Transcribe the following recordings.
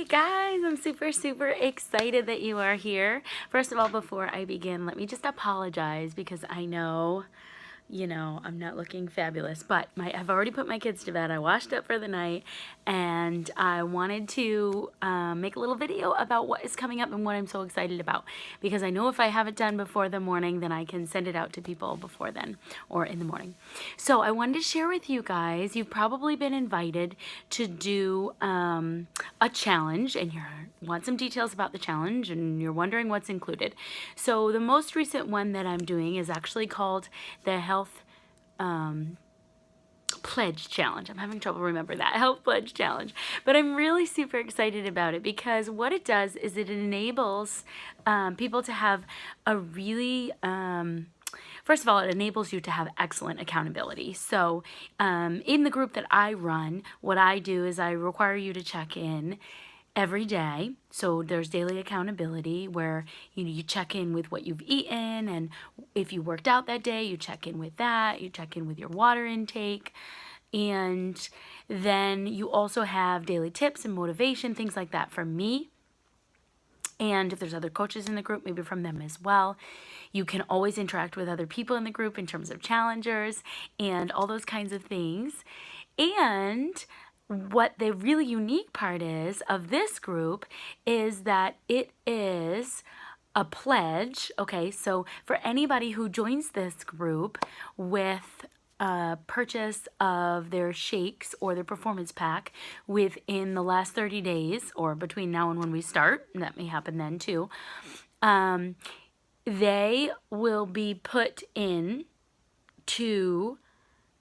guys, I'm super excited that you are here. First of all, before I begin, let me just apologize because I know, I'm not looking fabulous, but I've already put my kids to bed. I washed up for the night, and I wanted to make a little video about what is coming up and what I'm so excited about, because I know if I have it done before the morning, then I can send it out to people before then or in the morning. So I wanted to share with you guys, you've probably been invited to do a challenge, and you want some details about the challenge, and you're wondering what's included. So the most recent one that I'm doing is actually called the Health Pledge Challenge. I'm having trouble remembering that. Health Pledge Challenge. But I'm really super excited about it because what it does is it enables people to have a really... First of all, it enables you to have excellent accountability. So in the group that I run, what I do is I require you to check in every day. So there's daily accountability where you check in with what you've eaten, and if you worked out that day, you check in with that. You check in with your water intake. And then you also have daily tips and motivation, things like that from me. And if there's other coaches in the group, maybe from them as well. You can always interact with other people in the group in terms of challengers and all those kinds of things. And what the really unique part is of this group is that it is a pledge. Okay, so for anybody who joins this group with a purchase of their shakes or their performance pack within the last 30 days, or between now and when we start, and that may happen then too, they will be put in to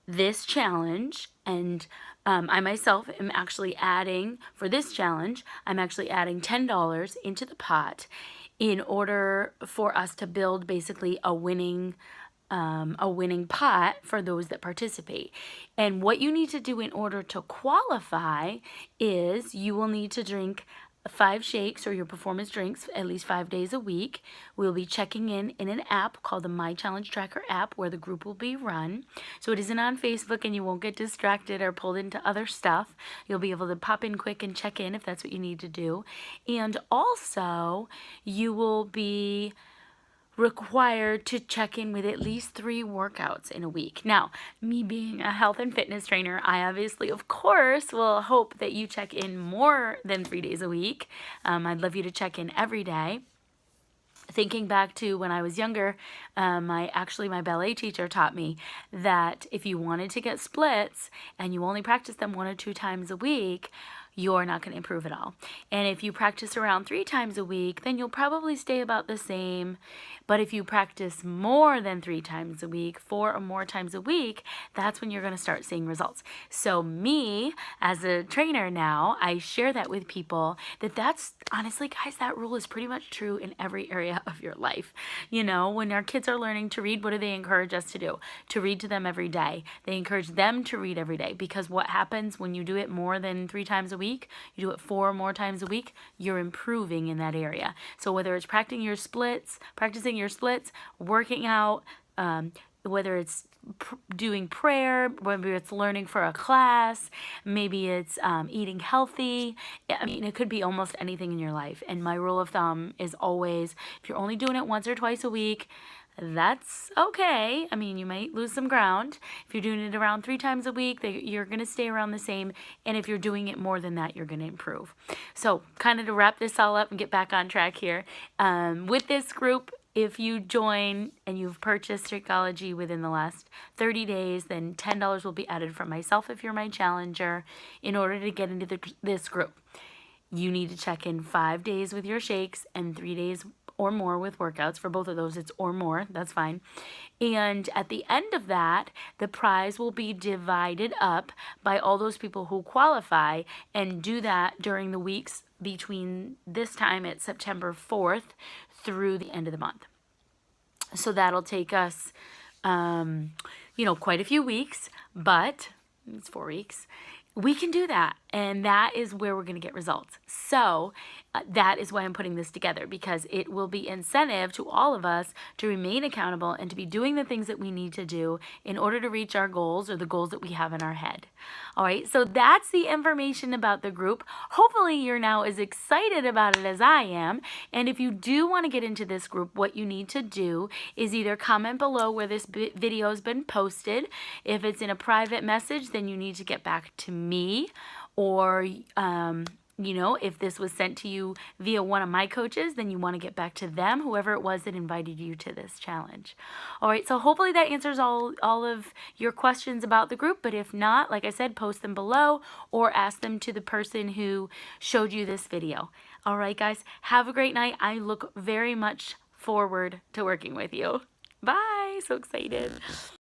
this challenge. And I myself am actually adding, for this challenge, I'm actually adding $10 into the pot in order for us to build basically a winning pot for those that participate. And what you need to do in order to qualify is you will need to drink 5 shakes or your performance drinks at least 5 days a week. We'll be checking in an app called the My Challenge Tracker app, where the group will be run. So it isn't on Facebook, and you won't get distracted or pulled into other stuff. You'll be able to pop in quick and check in if that's what you need to do. And also, you will be required to check in with at least 3 workouts in a week. Now, me being a health and fitness trainer, I obviously, of course, will hope that you check in more than 3 days a week. I'd love you to check in every day. Thinking back to when I was younger, my ballet teacher taught me that if you wanted to get splits and you only practice them 1 or 2 times a week, you're not going to improve at all. And if you practice around 3 times a week, then you'll probably stay about the same. But if you practice more than 3 times a week, 4 or more times a week, that's when you're going to start seeing results. So me, as a trainer now, I share that with people, that's, honestly, guys, that rule is pretty much true in every area of your life. When our kids are learning to read, what do they encourage us to do? To read to them every day. They encourage them to read every day, because what happens when you do it more than 3 times a week, you do it 4 or more times a week, you're improving in that area. So whether it's practicing your splits, working out, whether it's doing prayer, whether it's learning for a class, maybe it's eating healthy. I mean, it could be almost anything in your life. And my rule of thumb is always, if you're only doing it once or twice a week, that's okay. I mean, you might lose some ground. If you're doing it around 3 times a week, you're going to stay around the same. And if you're doing it more than that, you're going to improve. So kind of to wrap this all up and get back on track here, with this group, if you join and you've purchased Shakeology within the last 30 days, then $10 will be added from myself if you're my challenger. In order to get into this group, you need to check in 5 days with your shakes and 3 days or more with workouts. For both of those, it's or more. That's fine. And at the end of that, the prize will be divided up by all those people who qualify and do that during the weeks between this time at September 4th through the end of the month. So that'll take us, quite a few weeks, but it's 4 weeks. We can do that, and that is where we're going to get results. So that is why I'm putting this together, because it will be incentive to all of us to remain accountable and to be doing the things that we need to do in order to reach our goals, or the goals that we have in our head. All right, so that's the information about the group. Hopefully you're now as excited about it as I am. And if you do want to get into this group, what you need to do is either comment below where this video has been posted. If it's in a private message, then you need to get back to me, or you know, if this was sent to you via one of my coaches, then you want to get back to them, whoever it was that invited you to this challenge. All right, so hopefully that answers all of your questions about the group. But if not, like I said, post them below or ask them to the person who showed you this video. All right, guys, have a great night. I look very much forward to working with you. Bye. So excited.